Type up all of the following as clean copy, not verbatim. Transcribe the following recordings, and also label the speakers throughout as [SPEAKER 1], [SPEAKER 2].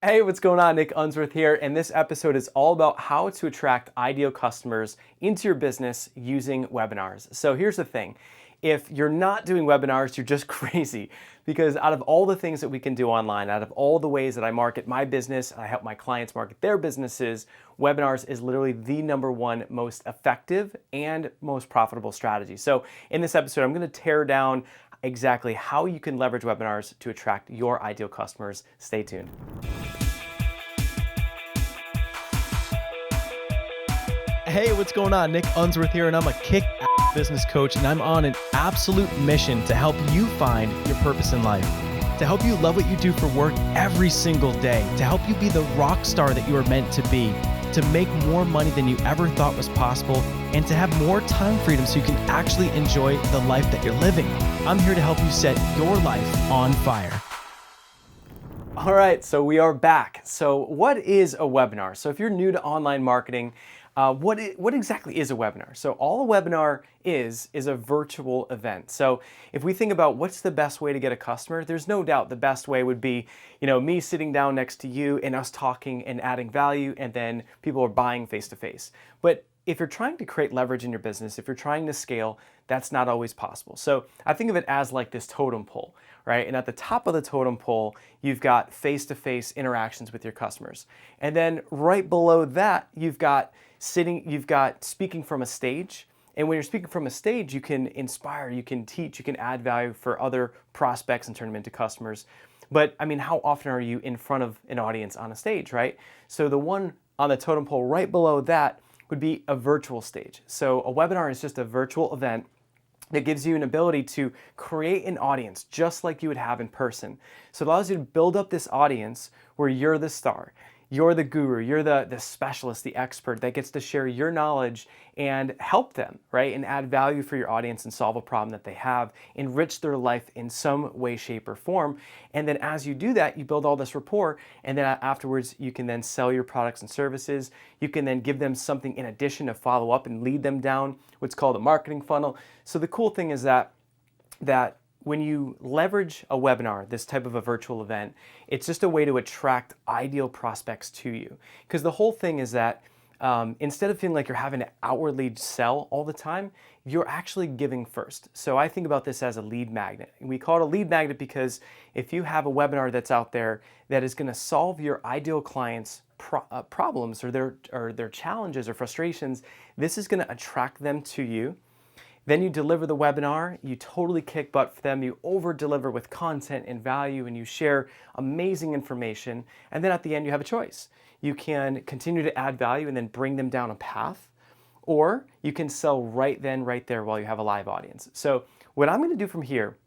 [SPEAKER 1] Hey, what's going on? Nick Unsworth here, and this episode is all about how to attract ideal customers into your business using webinars. So here's the thing. If you're not doing webinars, you're just crazy, because out of all the things that we can do online, out of all the ways that I market my business, I help my clients market their businesses, webinars is literally the number one most effective and most profitable strategy. So in this episode, I'm going to tear down exactly how you can leverage webinars to attract your ideal customers. Stay tuned.
[SPEAKER 2] Hey, what's going on? Nick Unsworth here, and I'm a kick-ass business coach, and I'm on an absolute mission to help you find your purpose in life, to help you love what you do for work every single day, to help you be the rock star that you are meant to be, to make more money than you ever thought was possible, and to have more time freedom so you can actually enjoy the life that you're living. I'm here to help you set your life on fire.
[SPEAKER 1] All right, so we are back. So what is a webinar? So if you're new to online marketing, what exactly is a webinar? So all a webinar is a virtual event. So if we think about what's the best way to get a customer, there's no doubt the best way would be, me sitting down next to you and us talking and adding value, and then people are buying face to face. But if you're trying to create leverage in your business, if you're trying to scale, that's not always possible. So I think of it as like this totem pole, right? And at the top of the totem pole, you've got face-to-face interactions with your customers. And then right below that, you've got speaking from a stage. And when you're speaking from a stage, you can inspire, you can teach, you can add value for other prospects and turn them into customers. But I mean, how often are you in front of an audience on a stage, right? So the one on the totem pole right below that would be a virtual stage. So a webinar is just a virtual event that gives you an ability to create an audience just like you would have in person. So it allows you to build up this audience where you're the star. You're the guru, you're the specialist, the expert that gets to share your knowledge and help them, right? And add value for your audience and solve a problem that they have, enrich their life in some way, shape, or form. And then as you do that, you build all this rapport, and then afterwards you can then sell your products and services. You can then give them something in addition to follow up and lead them down what's called a marketing funnel. So the cool thing is that when you leverage a webinar, this type of a virtual event, it's just a way to attract ideal prospects to you. Because the whole thing is that instead of feeling like you're having to outwardly sell all the time, you're actually giving first. So I think about this as a lead magnet. We call it a lead magnet because if you have a webinar that's out there that is going to solve your ideal clients' problems or their challenges or frustrations, this is going to attract them to you. Then you deliver the webinar, you totally kick butt for them, you over-deliver with content and value, and you share amazing information. And then at the end, you have a choice. You can continue to add value and then bring them down a path, or you can sell right then, right there while you have a live audience. So what I'm gonna do from here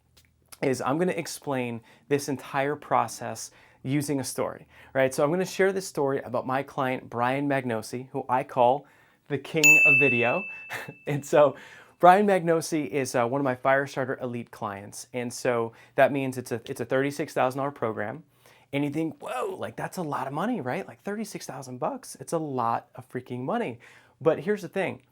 [SPEAKER 1] is I'm gonna explain this entire process using a story, right? So I'm gonna share this story about my client, Brian Magnosi, who I call the king of video. And so Brian Magnosi is one of my Firestarter Elite clients, and so that means it's a $36,000 program. And you think, whoa, like that's a lot of money, right? Like $36,000, it's a lot of freaking money. But here's the thing,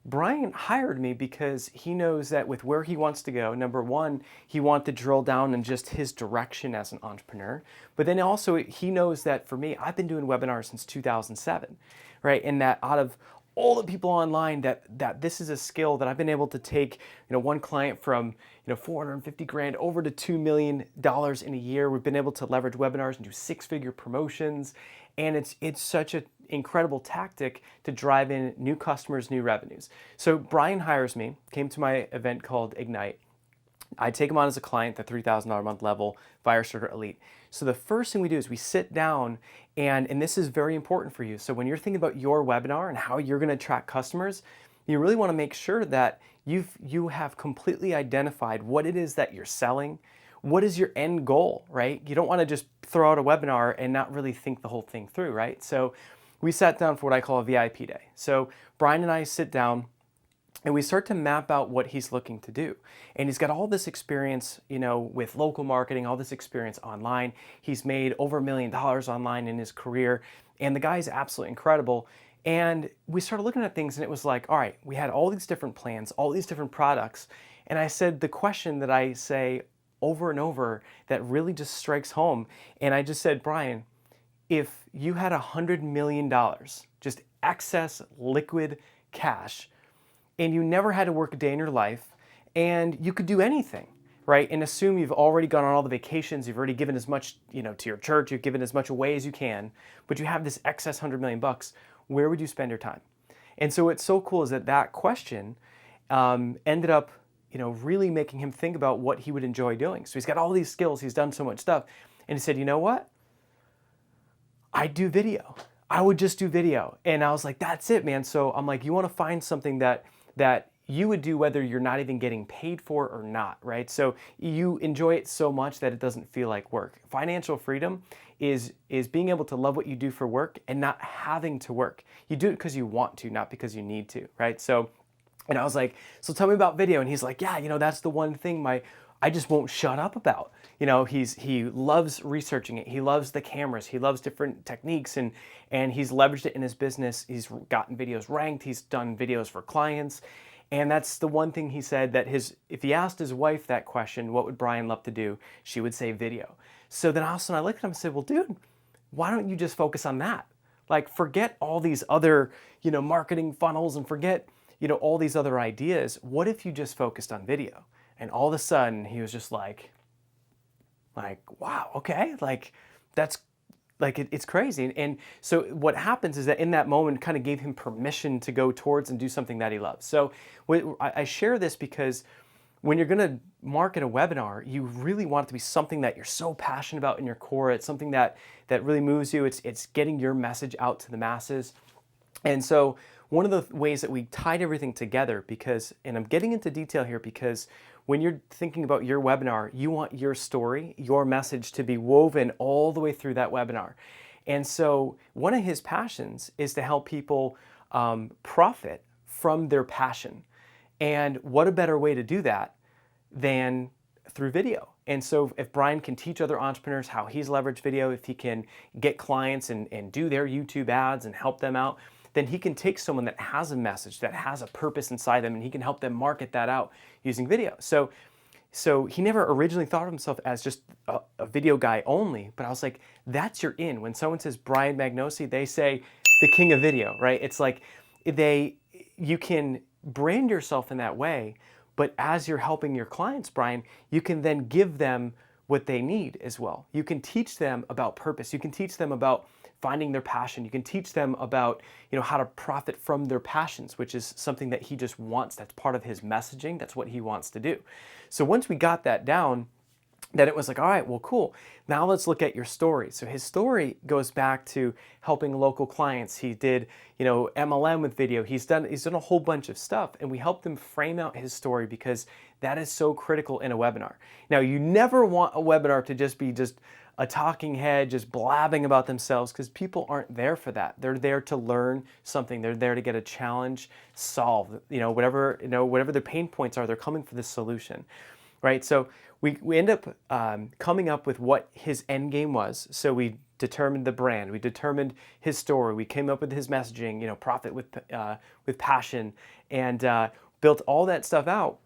[SPEAKER 1] Brian hired me because he knows that with where he wants to go, number one, he wants to drill down in just his direction as an entrepreneur. But then also he knows that for me, I've been doing webinars since 2007, right? And that out of all the people online that this is a skill that I've been able to take, one client from, 450 grand over to $2 million in a year. We've been able to leverage webinars and do six-figure promotions. And it's such an incredible tactic to drive in new customers, new revenues. So Brian hires me, came to my event called Ignite. I take him on as a client, the $3,000 a month level, Firestarter Elite. So the first thing we do is we sit down, and this is very important for you. So when you're thinking about your webinar and how you're going to attract customers, you really want to make sure that you have completely identified what it is that you're selling. What is your end goal, right? You don't want to just throw out a webinar and not really think the whole thing through, right? So we sat down for what I call a VIP day. So Brian and I sit down, and we start to map out what he's looking to do. And he's got all this experience, with local marketing, all this experience online. He's made over $1 million online in his career. And the guy's absolutely incredible. And we started looking at things, and it was like, all right, we had all these different plans, all these different products. And I said the question that I say over and over that really just strikes home. And I just said, Brian, if you had $100 million, just excess liquid cash, and you never had to work a day in your life, and you could do anything, right? And assume you've already gone on all the vacations, you've already given as much, to your church, you've given as much away as you can, but you have this excess 100 million bucks, where would you spend your time? And so what's so cool is that question ended up, really making him think about what he would enjoy doing. So he's got all these skills, he's done so much stuff, and he said, you know what? I do video. I would just do video. And I was like, that's it, man. So I'm like, you want to find something that you would do whether you're not even getting paid for or not, right? So you enjoy it so much that it doesn't feel like work. Financial freedom is being able to love what you do for work and not having to work. You do it because you want to, not because you need to, right? So, and I was like, so tell me about video. And he's like, yeah, that's the one thing I just won't shut up about. He loves researching it. He loves the cameras. He loves different techniques, and he's leveraged it in his business. He's gotten videos ranked. He's done videos for clients. And that's the one thing he said that if he asked his wife that question, what would Brian love to do? She would say video. So then all of a sudden I looked at him and said, well, dude, why don't you just focus on that? Like, forget all these other, marketing funnels, and forget, all these other ideas. What if you just focused on video? And all of a sudden he was just like, wow, okay, like that's like it's crazy. And so what happens is that in that moment kind of gave him permission to go towards and do something that he loves. So I share this because when you're going to market a webinar, you really want it to be something that you're so passionate about in your core. It's something that really moves you. It's getting your message out to the masses. And so one of the ways that we tied everything together, and I'm getting into detail here because when you're thinking about your webinar, you want your story, your message to be woven all the way through that webinar. And so one of his passions is to help people profit from their passion. And what a better way to do that than through video. And so if Brian can teach other entrepreneurs how he's leveraged video, if he can get clients and do their YouTube ads and help them out, then he can take someone that has a message, that has a purpose inside them, and he can help them market that out using video. So he never originally thought of himself as just a video guy only, but I was like, that's your in. When someone says Brian Magnosi, they say the king of video, right? It's like you can brand yourself in that way, but as you're helping your clients, Brian, you can then give them what they need as well. You can teach them about purpose. You can teach them about finding their passion. You can teach them about, how to profit from their passions, which is something that he just wants. That's part of his messaging. That's what he wants to do. So once we got that down, then it was like, all right, well, cool. Now let's look at your story. So his story goes back to helping local clients. He did, MLM with video. He's done a whole bunch of stuff, and we helped him frame out his story because that is so critical in a webinar. Now, you never want a webinar to just be a talking head just blabbing about themselves, because people aren't there for that. They're there to learn something. They're there to get a challenge solved. Whatever their pain points are, they're coming for this solution, right? So we end up coming up with what his end game was. So we determined the brand, we determined his story, we came up with his messaging, profit with passion, and built all that stuff out.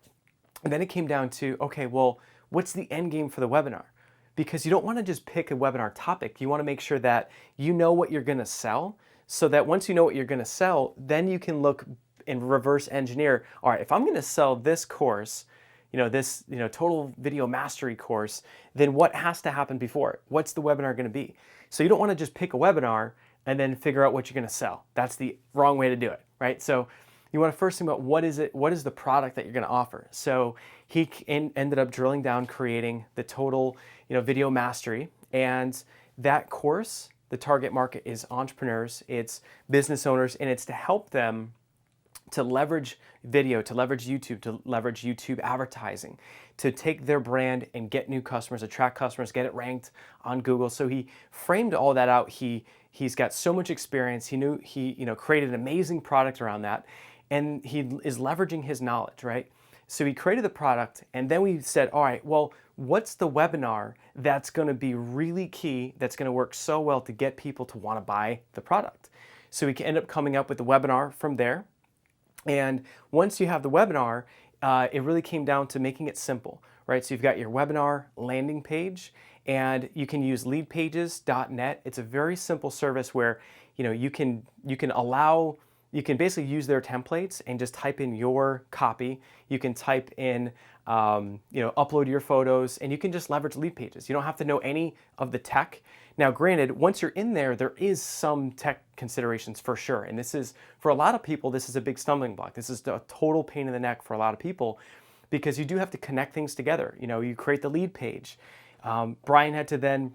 [SPEAKER 1] And then it came down to, okay, well, what's the end game for the webinar? Because you don't want to just pick a webinar topic. You want to make sure that you know what you're going to sell, so that once you know what you're going to sell, then you can look and reverse engineer. All right, if I'm going to sell this course, this total video mastery course, then what has to happen before it? What's the webinar going to be? So you don't want to just pick a webinar and then figure out what you're going to sell. That's the wrong way to do it, right? So you want to first think about what is the product that you're going to offer. So he ended up drilling down, creating the total video mastery, and that course, the target market is entrepreneurs, it's business owners, and it's to help them to leverage video, to leverage YouTube advertising, to take their brand and get new customers, attract customers, get it ranked on Google. So he framed all that out. He's got so much experience. He created an amazing product around that, and he is leveraging his knowledge, right? So he created the product, and then we said, all right, well, what's the webinar that's going to be really key, that's going to work so well to get people to want to buy the product? So we can end up coming up with the webinar from there. And once you have the webinar, it really came down to making it simple, right? So you've got your webinar landing page, and you can use leadpages.net. It's a very simple service where you can basically use their templates and just type in your copy. You can type in upload your photos, and you can just leverage lead pages. You don't have to know any of the tech. Now, granted, once you're in there is some tech considerations for sure. And this is, for a lot of people, this is a big stumbling block. This is a total pain in the neck for a lot of people because you do have to connect things together. You create the lead page. Brian had to then,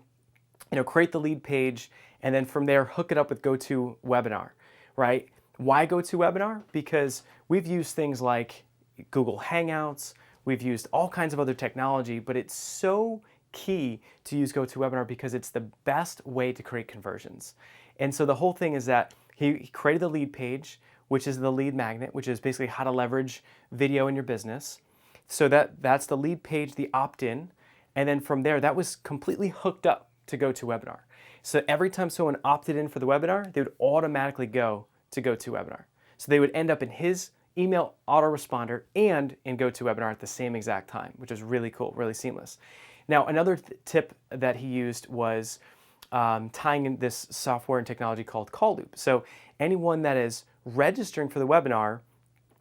[SPEAKER 1] create the lead page and then from there hook it up with GoToWebinar, right? Why GoToWebinar? Because we've used things like Google Hangouts, we've used all kinds of other technology, but it's so key to use GoToWebinar because it's the best way to create conversions. And so the whole thing is that he created the lead page, which is the lead magnet, which is basically how to leverage video in your business. So that's the lead page, the opt-in, and then from there, that was completely hooked up to GoToWebinar. So every time someone opted in for the webinar, they would automatically go to GoToWebinar. So they would end up in his email autoresponder and in GoToWebinar at the same exact time, which is really cool, really seamless. Now, another tip that he used was tying in this software and technology called Call Loop. So anyone that is registering for the webinar,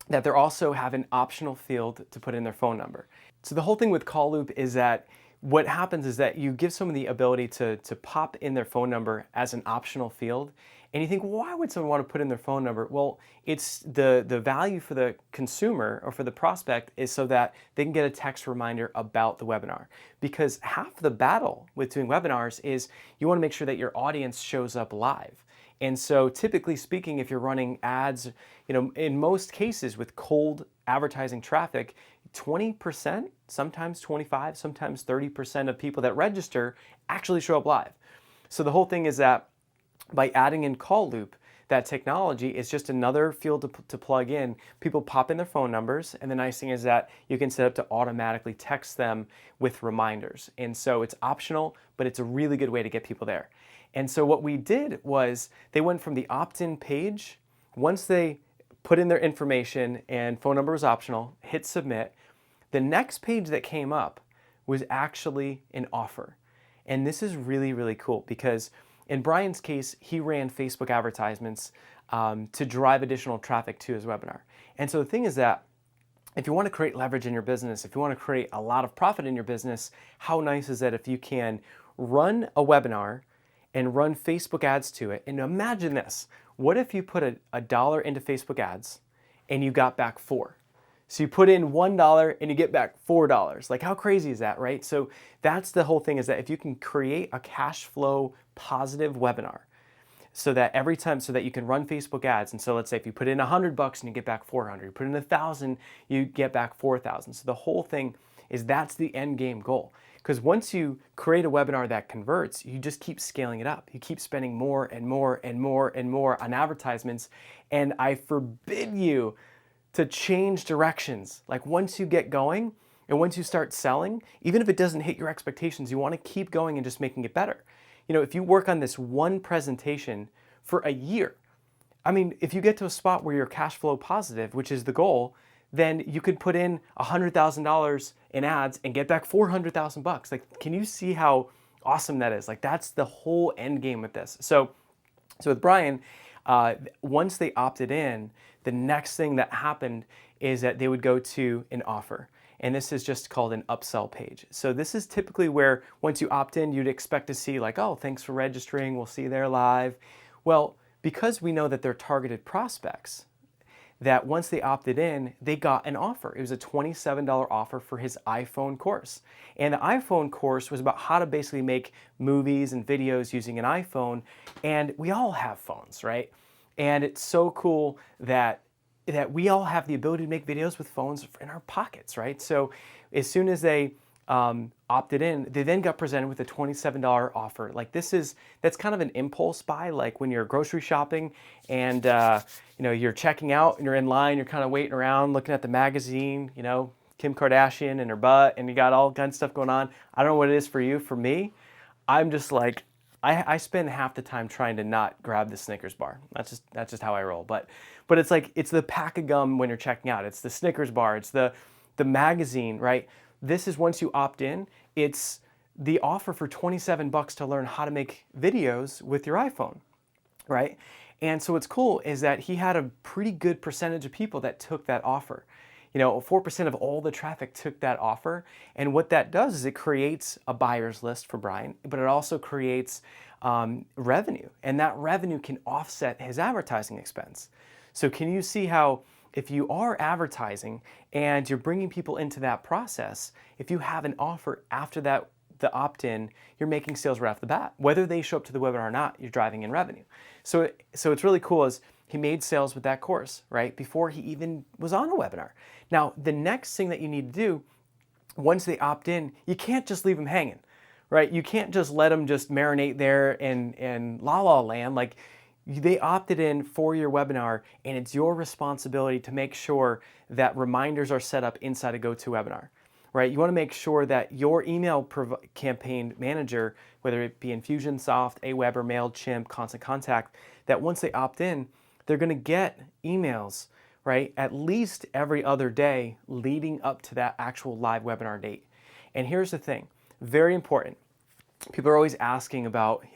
[SPEAKER 1] that they also have an optional field to put in their phone number. So the whole thing with Call Loop is that what happens is that you give someone the ability to pop in their phone number as an optional field. And you think, well, why would someone want to put in their phone number? Well, it's the value for the consumer or for the prospect is so that they can get a text reminder about the webinar. Because half the battle with doing webinars is you want to make sure that your audience shows up live. And so typically speaking, if you're running ads, in most cases with cold advertising traffic, 20%, sometimes 25, sometimes 30% of people that register actually show up live. So the whole thing is that by adding in Call Loop, that technology is just another field to plug in. People pop in their phone numbers, and the nice thing is that you can set up to automatically text them with reminders. And so it's optional, but it's a really good way to get people there. And so what we did was they went from the opt-in page, once they put in their information and phone number was optional, hit submit, the next page that came up was actually an offer. And this is really, really cool because in Brian's case, he ran Facebook advertisements to drive additional traffic to his webinar. And so the thing is that if you want to create leverage in your business, if you want to create a lot of profit in your business, how nice is that if you can run a webinar and run Facebook ads to it? And imagine this. What if you put a dollar into Facebook ads and you got back $4? So you put in $1 and you get back $4. Like how crazy is that, right? So that's the whole thing is that if you can create a cash flow positive webinar so that every time, so that you can run Facebook ads. And so let's say if you put in $100 and you get back 400, you put in 1,000, you get back 4,000. So the whole thing is that's the end game goal. Because once you create a webinar that converts, you just keep scaling it up. You keep spending more and more and more and more on advertisements. And I forbid you to change directions. Like once you get going and once you start selling, even if it doesn't hit your expectations, you want to keep going and just making it better. If you work on this one presentation for a year, I mean, if you get to a spot where you're cash flow positive, which is the goal, then you could put in $100,000 in ads and get back $400,000. Like, can you see how awesome that is? Like, that's the whole end game with this. So with Brian, once they opted in, the next thing that happened is that they would go to an offer. And this is just called an upsell page. So this is typically where once you opt in, you'd expect to see like, oh, thanks for registering. We'll see you there live. Well, because we know that they're targeted prospects, that once they opted in, they got an offer. It was a $27 offer for his iPhone course. And the iPhone course was about how to basically make movies and videos using an iPhone. And we all have phones, right? And it's so cool that we all have the ability to make videos with phones in our pockets, right? So as soon as they opted in, they then got presented with a $27 offer. Like that's kind of an impulse buy, like when you're grocery shopping and you're checking out and you're in line, you're kind of waiting around looking at the magazine, Kim Kardashian and her butt, and you got all kinds of stuff going on. I don't know what it is for you. For me, I'm just like, I spend half the time trying to not grab the Snickers bar. That's just how I roll. But it's like, it's the pack of gum when you're checking out. It's the Snickers bar. It's the magazine, right? This is once you opt in, it's the offer for 27 bucks to learn how to make videos with your iPhone, right? And so what's cool is that he had a pretty good percentage of people that took that offer. 4% of all the traffic took that offer. And what that does is it creates a buyer's list for Brian, but it also creates revenue. And that revenue can offset his advertising expense. So can you see how if you are advertising and you're bringing people into that process, if you have an offer after that, the opt-in, you're making sales right off the bat. Whether they show up to the webinar or not, you're driving in revenue. So it's really cool is he made sales with that course, right? Before he even was on a webinar. Now, the next thing that you need to do, once they opt in, you can't just leave them hanging, right? You can't just let them just marinate there in la la land. Like, they opted in for your webinar, and it's your responsibility to make sure that reminders are set up inside a GoToWebinar. Right? You want to make sure that your email campaign manager, whether it be Infusionsoft, Aweber, MailChimp, Constant Contact, that once they opt in, they're going to get emails, right, at least every other day leading up to that actual live webinar date. And here's the thing, very important. People are always asking about,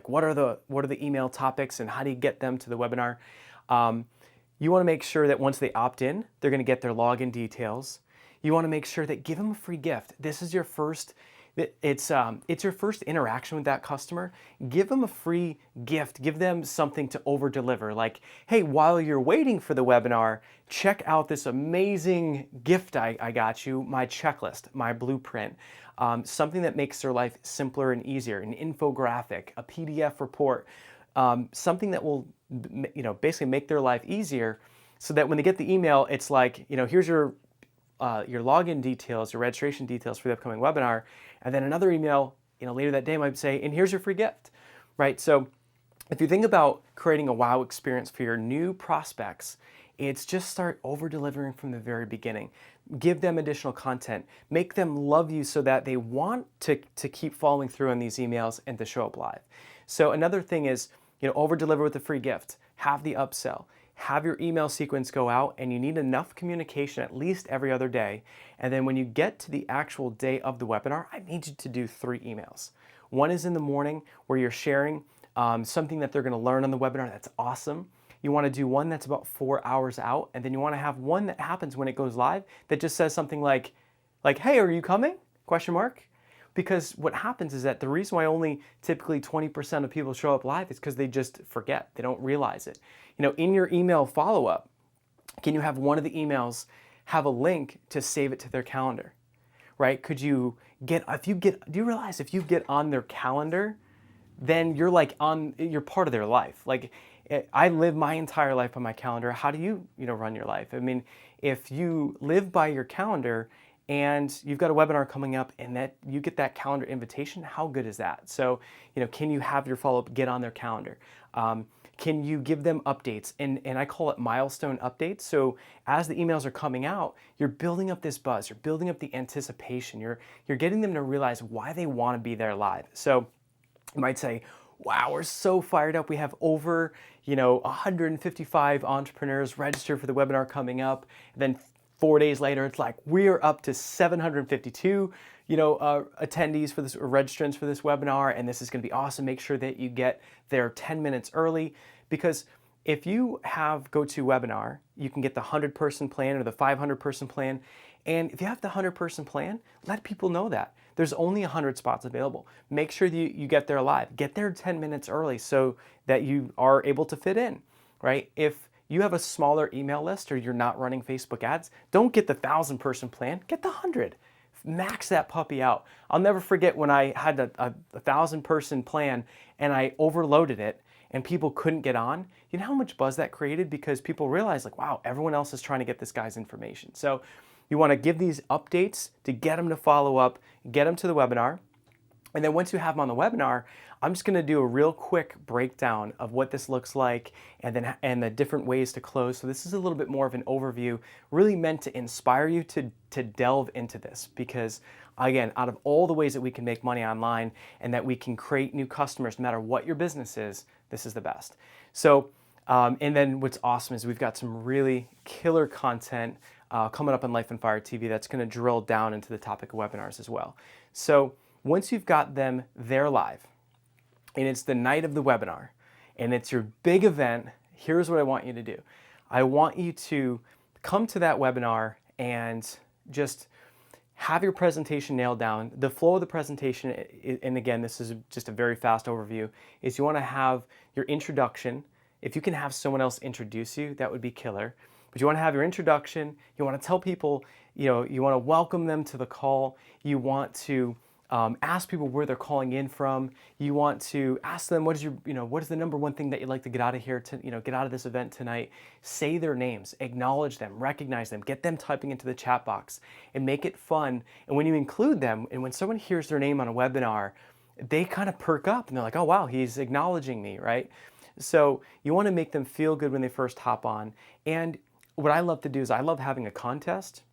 [SPEAKER 1] what are the email topics and how do you get them to the webinar? You want to make sure that once they opt in, they're going to get their login details. You want to make sure that give them a free gift. This is your first, it's your first interaction with that customer. Give them a free gift. Give them something to over deliver. Like, hey, while you're waiting for the webinar, check out this amazing gift I got you, my checklist, my blueprint, something that makes their life simpler and easier, an infographic, a PDF report, something that will, basically make their life easier so that when they get the email, it's like, here's your login details, your registration details for the upcoming webinar, and then another email, later that day might say, and here's your free gift, right? So if you think about creating a wow experience for your new prospects, it's just start over delivering from the very beginning. Give them additional content, make them love you so that they want to keep following through on these emails and to show up live. So another thing is, over deliver with a free gift, have the upsell. Have your email sequence go out, and you need enough communication at least every other day. And then when you get to the actual day of the webinar, I need you to do 3 emails. One is in the morning where you're sharing something that they're going to learn on the webinar that's awesome. You want to do one that's about 4 hours out, and then you want to have one that happens when it goes live that just says something like, hey, are you coming? Question mark. Because what happens is that the reason why only typically 20% of people show up live is because they just forget. They don't realize it. In your email follow-up, can you have one of the emails have a link to save it to their calendar, right? Do you realize if you get on their calendar, then you're you're part of their life. Like, I live my entire life on my calendar. How do you, run your life? I mean, if you live by your calendar, and you've got a webinar coming up and that you get that calendar invitation, how good is that? So, can you have your follow-up get on their calendar? Can you give them updates? And I call it milestone updates. So as the emails are coming out, you're building up this buzz, you're building up the anticipation, you're getting them to realize why they want to be there live. So you might say, wow, we're so fired up. We have over, 155 entrepreneurs registered for the webinar coming up. And then 4 days later, it's like we're up to 752, attendees for this, or registrants for this webinar, and this is going to be awesome. Make sure that you get there 10 minutes early, because if you have GoToWebinar, you can get the 100-person plan or the 500-person plan, and if you have the 100-person plan, let people know that there's only 100 spots available. Make sure that you get there live. Get there 10 minutes early so that you are able to fit in, right? If you have a smaller email list or you're not running Facebook ads, don't get the 1,000-person plan, get the 100. Max that puppy out. I'll never forget when I had a 1,000-person plan and I overloaded it and people couldn't get on. You know how much buzz that created? Because people realized, like, wow, everyone else is trying to get this guy's information. So you want to give these updates to get them to follow up, get them to the webinar. And then once you have them on the webinar, I'm just going to do a real quick breakdown of what this looks like and the different ways to close. So this is a little bit more of an overview, really meant to inspire you to delve into this, because again, out of all the ways that we can make money online and that we can create new customers, no matter what your business is, this is the best. So, and then what's awesome is we've got some really killer content coming up on Life on Fire TV that's going to drill down into the topic of webinars as well. So Once you've got them there live, and it's the night of the webinar, and it's your big event, here's what I want you to do. I want you to come to that webinar and just have your presentation nailed down. The flow of the presentation, and again, this is just a very fast overview, is you want to have your introduction. If you can have someone else introduce you, that would be killer. But you want to have your introduction. You want to tell people, you want to welcome them to the call. You want to ask people where they're calling in from. You want to ask them what is the number one thing that you'd like to get out of here get out of this event tonight. Say their names, acknowledge them, recognize them, get them typing into the chat box, and make it fun. And when you include them, and when someone hears their name on a webinar, they kind of perk up and they're like, oh wow, he's acknowledging me, right? So you want to make them feel good when they first hop on. And what I love to do is I love having a contest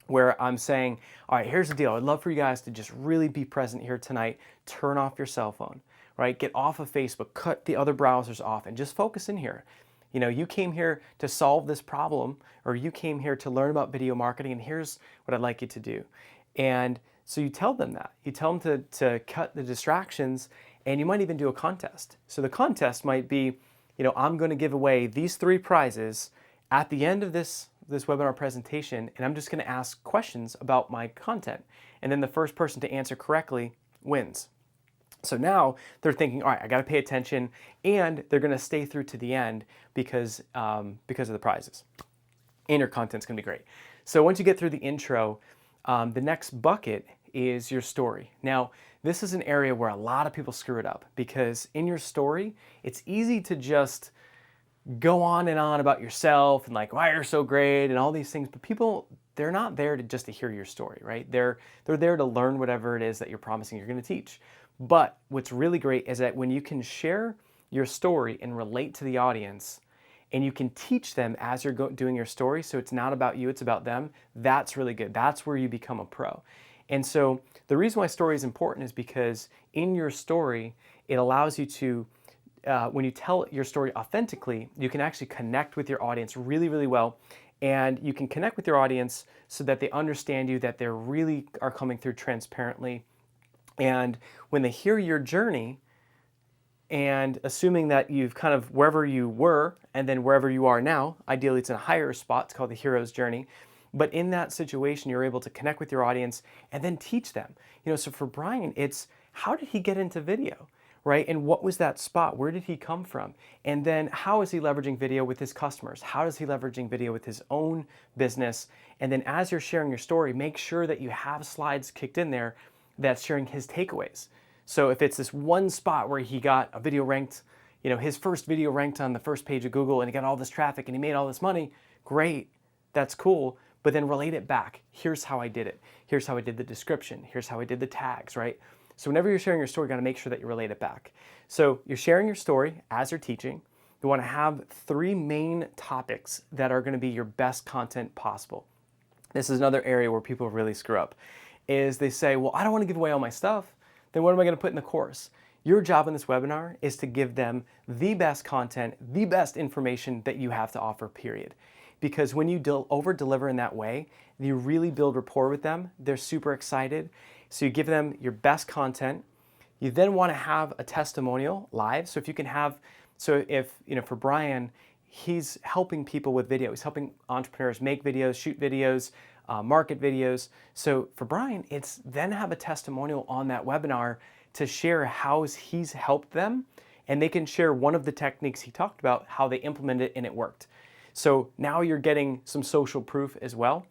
[SPEAKER 1] where I'm saying, all right, here's the deal. I'd love for you guys to just really be present here tonight. Turn off your cell phone, right? Get off of Facebook, cut the other browsers off, and just focus in here. You came here to solve this problem, or you came here to learn about video marketing, and here's what I'd like you to do. And so you tell them that. You tell them to cut the distractions, and you might even do a contest. So the contest might be, I'm going to give away these 3 prizes at the end of this webinar presentation, and I'm just going to ask questions about my content. And then the first person to answer correctly wins. So now they're thinking, all right, I got to pay attention, and they're going to stay through to the end because of the prizes. And your content's going to be great. So once you get through the intro, the next bucket is your story. Now, this is an area where a lot of people screw it up, because in your story, it's easy to just go on and on about yourself and like why you're so great and all these things, but people, they're not there just to hear your story, right? They're there to learn whatever it is that you're promising you're going to teach. But what's really great is that when you can share your story and relate to the audience, and you can teach them as you're doing your story, so it's not about you, it's about them, that's really good. That's where you become a pro. And so the reason why story is important is because in your story, it allows you to when you tell your story authentically, you can actually connect with your audience really, really well. And you can connect with your audience so that they understand you, that they really are coming through transparently. And when they hear your journey, and assuming that you've kind of wherever you were and then wherever you are now, ideally it's in a higher spot, it's called the hero's journey. But in that situation, you're able to connect with your audience and then teach them. So for Brian, it's how did he get into video? Right? And what was that spot? Where did he come from? And then how is he leveraging video with his customers? How is he leveraging video with his own business? And then as you're sharing your story, make sure that you have slides kicked in there that's sharing his takeaways. So if it's this one spot where he got a video ranked, his first video ranked on the first page of Google and he got all this traffic and he made all this money, great, that's cool. But then relate it back. Here's how I did it. Here's how I did the description. Here's how I did the tags, right? So whenever you're sharing your story, you got to make sure that you relate it back. So you're sharing your story as you're teaching. You want to have 3 main topics that are going to be your best content possible. This is another area where people really screw up, is they say, well, I don't want to give away all my stuff. Then what am I going to put in the course? Your job in this webinar is to give them the best content, the best information that you have to offer, period. Because when you over-deliver in that way, you really build rapport with them. They're super excited. So you give them your best content. You then want to have a testimonial live. So if you can have, for Brian, he's helping people with video. He's helping entrepreneurs make videos, shoot videos, market videos. So for Brian, it's then have a testimonial on that webinar to share how he's helped them. And they can share one of the techniques he talked about, how they implemented it and it worked. So now you're getting some social proof as well.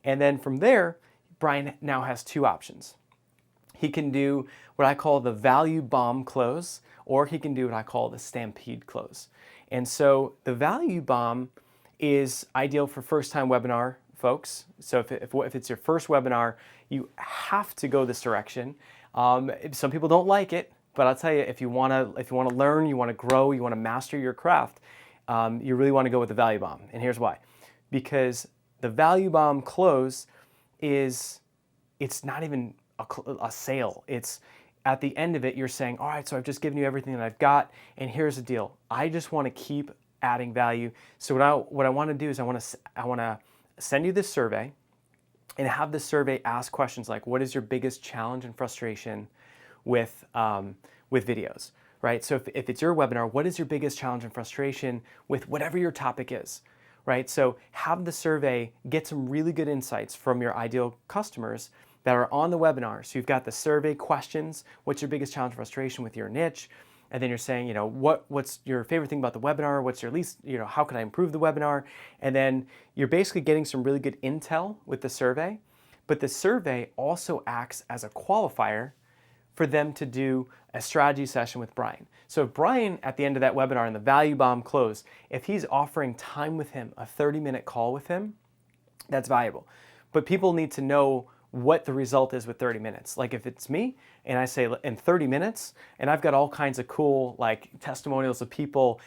[SPEAKER 1] And then from there, Brian now has 2 options. He can do what I call the value bomb close, or he can do what I call the stampede close. And so the value bomb is ideal for first-time webinar folks. So if it's your first webinar, you have to go this direction. Some people don't like it, but I'll tell you, if you want to learn, you want to grow, you want to master your craft, you really want to go with the value bomb. And here's why: because the value bomb close it's not even a sale. It's at the end of it, you're saying, all right, so I've just given you everything that I've got, and here's the deal. I just want to keep adding value. So what I want to do is I want to send you this survey, and have the survey ask questions like, what is your biggest challenge and frustration with videos, right? So if it's your webinar, what is your biggest challenge and frustration with whatever your topic is, right? So have the survey get some really good insights from your ideal customers that are on the webinar. So you've got the survey questions, what's your biggest challenge and frustration with your niche? And then you're saying, what's your favorite thing about the webinar? What's your least, how can I improve the webinar? And then you're basically getting some really good intel with the survey. But the survey also acts as a qualifier for them to do a strategy session with Brian. So if Brian, at the end of that webinar in the value bomb close, if he's offering time with him, a 30-minute call with him, that's valuable. But people need to know what the result is with 30 minutes. Like if it's me and I say in 30 minutes, and I've got all kinds of cool like testimonials of people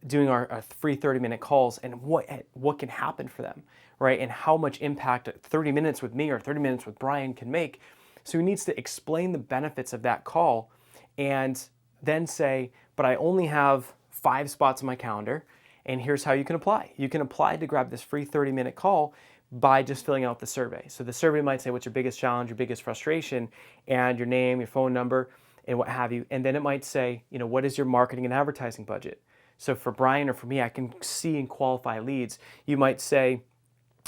[SPEAKER 1] doing our free 30-minute calls and what can happen for them, right? And how much impact 30 minutes with me or 30 minutes with Brian can make. So he needs to explain the benefits of that call and then say, but I only have 5 spots on my calendar, and here's how you can apply. You can apply to grab this free 30-minute call by just filling out the survey. So the survey might say, what's your biggest challenge, your biggest frustration, and your name, your phone number, and what have you. And then it might say, what is your marketing and advertising budget? So for Brian or for me, I can see and qualify leads. You might say,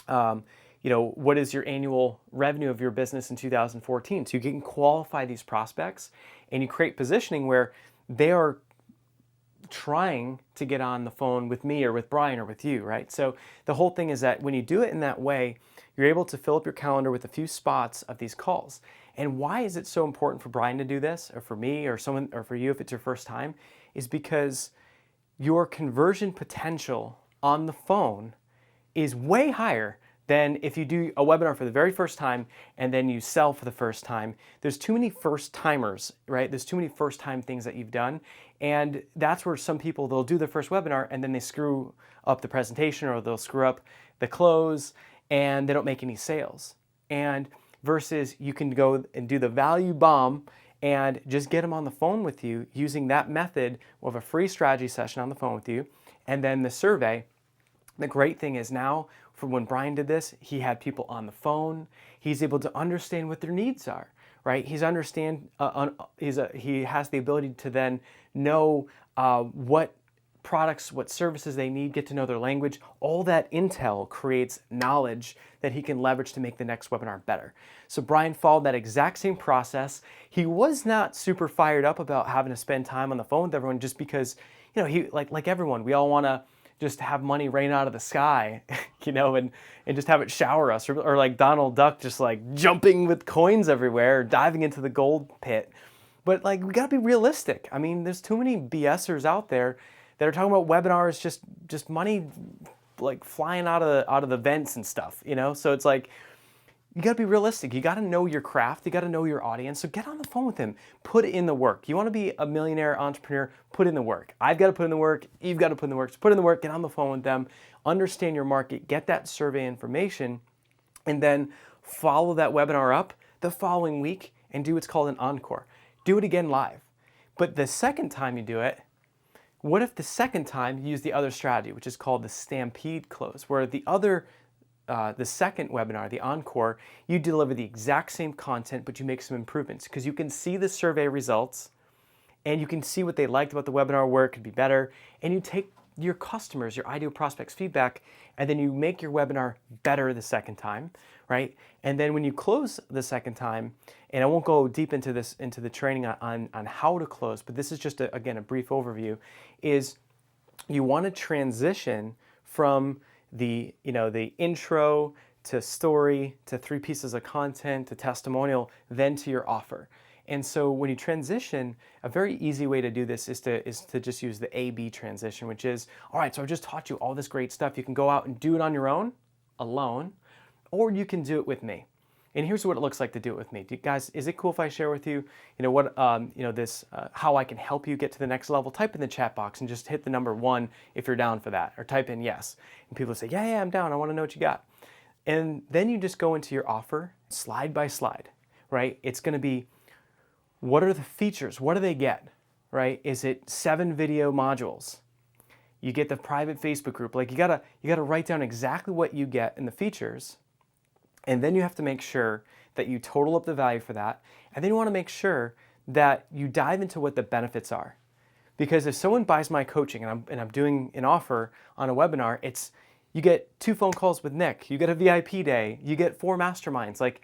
[SPEAKER 1] what is your annual revenue of your business in 2014? So you can qualify these prospects and you create positioning where they are trying to get on the phone with me or with Brian or with you, right? So the whole thing is that when you do it in that way, you're able to fill up your calendar with a few spots of these calls. And why is it so important for Brian to do this, or for me, or someone, or for you if it's your first time, is because your conversion potential on the phone is way higher than if you do a webinar for the very first time and then you sell for the first time. There's too many first timers, right? There's too many first time things that you've done. And that's where some people, they'll do their first webinar and then they screw up the presentation or they'll screw up the close and they don't make any sales. And versus you can go and do the value bomb and just get them on the phone with you using that method of a free strategy session on the phone with you and then the survey. The great thing is now, for when Brian did this, he had people on the phone. He's able to understand what their needs are, right? He has the ability to then know what products, what services they need, get to know their language. All that intel creates knowledge that he can leverage to make the next webinar better. So Brian followed that exact same process. He was not super fired up about having to spend time on the phone with everyone just because, he like everyone, we all want to just have money rain out of the sky, and just have it shower us, or like Donald Duck just like jumping with coins everywhere, or diving into the gold pit. But like, we gotta be realistic. I mean, there's too many BSers out there that are talking about webinars, just money like flying out of the vents and stuff, So it's like, you gotta be realistic. You gotta know your craft. You gotta know your audience. So get on the phone with him. Put in the work. You wanna be a millionaire entrepreneur, put in the work. I've gotta put in the work. You've gotta put in the work. So put in the work, get on the phone with them, understand your market, get that survey information, and then follow that webinar up the following week and do what's called an encore. Do it again live. But the second time you do it, what if the second time you use the other strategy, which is called the stampede close, where the second webinar, the encore, you deliver the exact same content, but you make some improvements because you can see the survey results and you can see what they liked about the webinar, where it could be better, and you take your customers, your ideal prospects' feedback, and then you make your webinar better the second time, right? And then when you close the second time, and I won't go deep into the training on how to close, but this is just again a brief overview, is you want to transition from the intro to story to 3 pieces of content to testimonial, then to your offer. And so when you transition, a very easy way to do this is to just use the A/B transition, which is, all right, so I've just taught you all this great stuff. You can go out and do it on your own, alone, or you can do it with me. And here's what it looks like to do it with me. Guys, is it cool if I share with you, how I can help you get to the next level? Type in the chat box and just hit the number 1 if you're down for that, or type in yes. And people say, yeah, I'm down. I want to know what you got. And then you just go into your offer slide by slide, right? It's going to be, what are the features? What do they get, right? Is it 7 video modules? You get the private Facebook group. Like you gotta write down exactly what you get in the features. And then you have to make sure that you total up the value for that. And then you want to make sure that you dive into what the benefits are. Because if someone buys my coaching and I'm doing an offer on a webinar, it's you get 2 phone calls with Nick, you get a VIP day, you get 4 masterminds. Like,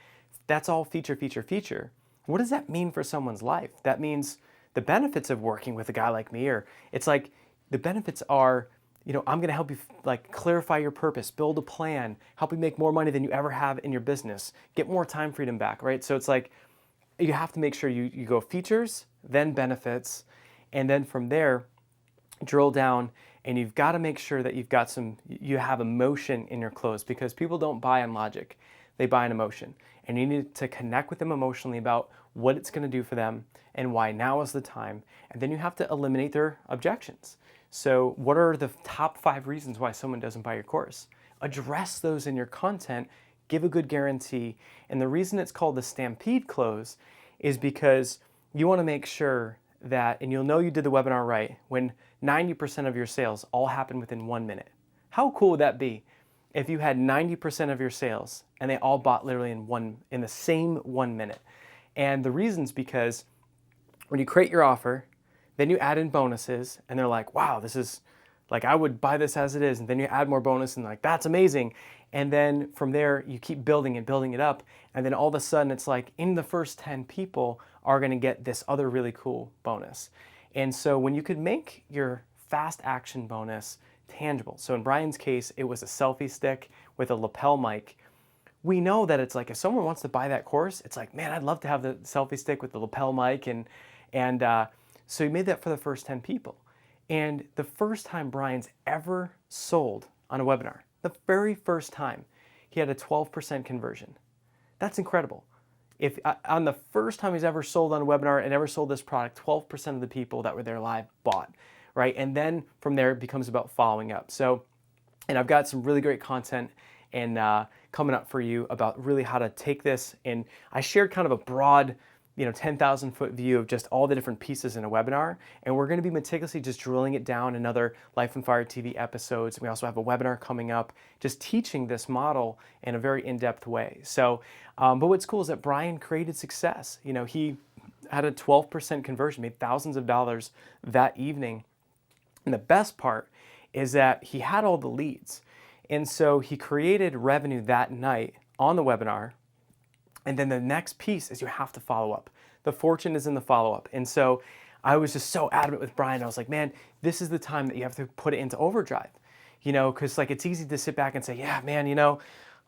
[SPEAKER 1] that's all feature, feature, feature. What does that mean for someone's life? That means the benefits of working with a guy like me, or it's like the benefits are, I'm going to help you like clarify your purpose, build a plan, help you make more money than you ever have in your business, get more time freedom back, right? So it's like you have to make sure you go features, then benefits, and then from there, drill down, and you've got to make sure that you have emotion in your close, because people don't buy on logic, they buy on emotion. And you need to connect with them emotionally about what it's going to do for them and why now is the time. And then you have to eliminate their objections. So what are the top 5 reasons why someone doesn't buy your course? Address those in your content, give a good guarantee. And the reason it's called the Stampede Close is because you want to make sure that, and you'll know you did the webinar right, when 90% of your sales all happen within 1 minute. How cool would that be if you had 90% of your sales and they all bought literally in the same 1 minute? And the reason's because when you create your offer, then you add in bonuses, and they're like, wow, this is, like, I would buy this as it is. And then you add more bonus, and like, that's amazing. And then from there, you keep building it up. And then all of a sudden, it's like, in the first 10 people are gonna get this other really cool bonus. And so when you could make your fast action bonus tangible, so in Brian's case, it was a selfie stick with a lapel mic. We know that it's like, if someone wants to buy that course, it's like, man, I'd love to have the selfie stick with the lapel mic. And so he made that for the first 10 people. And the first time Brian's ever sold on a webinar, the very first time, he had a 12% conversion. That's incredible. If on the first time he's ever sold on a webinar and ever sold this product, 12% of the people that were there live bought, right? And then from there, it becomes about following up. So, and I've got some really great content and coming up for you about really how to take this. And I shared kind of a broad 10,000 foot view of just all the different pieces in a webinar. And we're going to be meticulously just drilling it down in other Life on Fire TV episodes. We also have a webinar coming up just teaching this model in a very in-depth way. So, but what's cool is that Brian created success. He had a 12% conversion, made thousands of dollars that evening. And the best part is that he had all the leads. And so he created revenue that night on the webinar. And then the next piece is you have to follow up. The fortune is in the follow-up. And so I was just so adamant with Brian. I was like, man, this is the time that you have to put it into overdrive. Because like it's easy to sit back and say, yeah, man,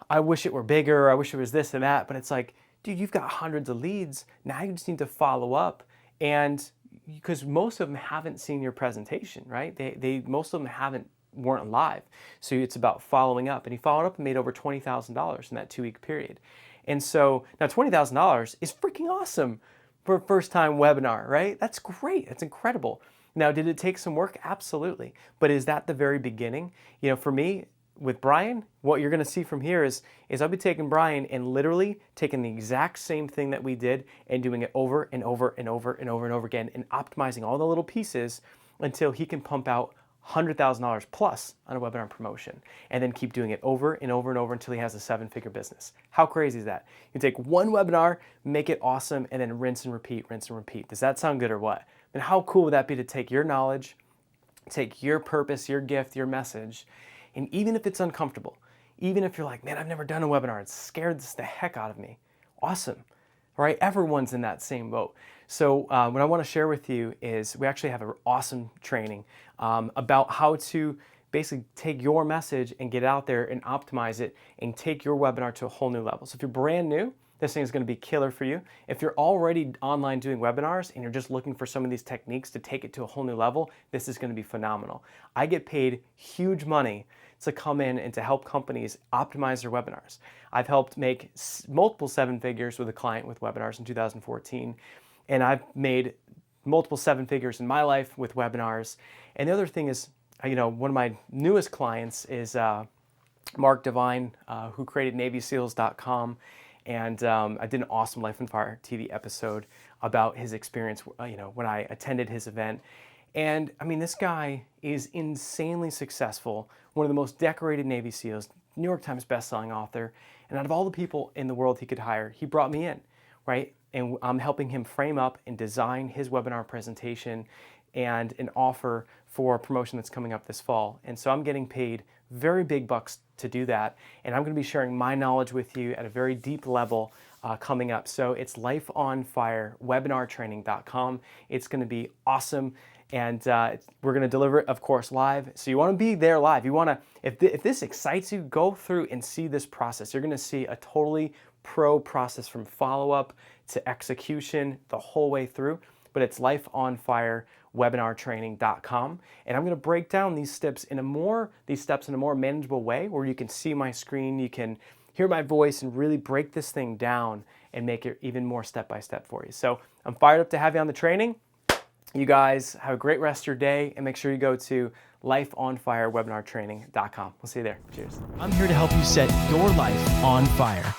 [SPEAKER 1] I wish it were bigger. I wish it was this and that. But it's like, dude, you've got hundreds of leads. Now you just need to follow up. And because most of them haven't seen your presentation, right? Most of them weren't live. So it's about following up. And he followed up and made over $20,000 in that 2-week period. And so now $20,000 is freaking awesome for a first-time webinar, right? That's great. That's incredible. Now, did it take some work? Absolutely. But is that the very beginning? For me, with Brian, what you're going to see from here is I'll be taking Brian and literally taking the exact same thing that we did and doing it over and over and over and over and over again and optimizing all the little pieces until he can pump out $100,000 plus on a webinar promotion, and then keep doing it over and over and over until he has a 7-figure business. How crazy is that? You take one webinar, make it awesome, and then rinse and repeat, rinse and repeat. Does that sound good or what? And how cool would that be to take your knowledge, take your purpose, your gift, your message, and even if it's uncomfortable, even if you're like, man, I've never done a webinar, it scared the heck out of me. Awesome. All right, everyone's in that same boat. So what I want to share with you is we actually have an awesome training about how to basically take your message and get out there and optimize it and take your webinar to a whole new level. So if you're brand new, this thing is going to be killer for you. If you're already online doing webinars and you're just looking for some of these techniques to take it to a whole new level, this is going to be phenomenal. I get paid huge money to come in and to help companies optimize their webinars. I've helped make multiple 7 figures with a client with webinars in 2014, and I've made multiple 7 figures in my life with webinars. And the other thing is, one of my newest clients is Mark Devine, who created NavySeals.com. And I did an awesome Life on Fire TV episode about his experience, when I attended his event. And I mean, this guy is insanely successful, one of the most decorated Navy SEALs, New York Times bestselling author. And out of all the people in the world he could hire, he brought me in, right? And I'm helping him frame up and design his webinar presentation and an offer for a promotion that's coming up this fall. And so I'm getting paid very big bucks to do that. And I'm going to be sharing my knowledge with you at a very deep level coming up. So it's lifeonfirewebinartraining.com. It's going to be awesome. And we're going to deliver it, of course, live. So you want to be there live. You want to, if this excites you, go through and see this process. You're going to see a totally pro process from follow-up to execution the whole way through. But it's lifeonfirewebinartraining.com. And I'm going to break down these steps in a more manageable way where you can see my screen, you can hear my voice, and really break this thing down and make it even more step-by-step for you. So I'm fired up to have you on the training. You guys have a great rest of your day, and make sure you go to lifeonfirewebinartraining.com. We'll see you there. Cheers.
[SPEAKER 2] I'm here to help you set your life on fire.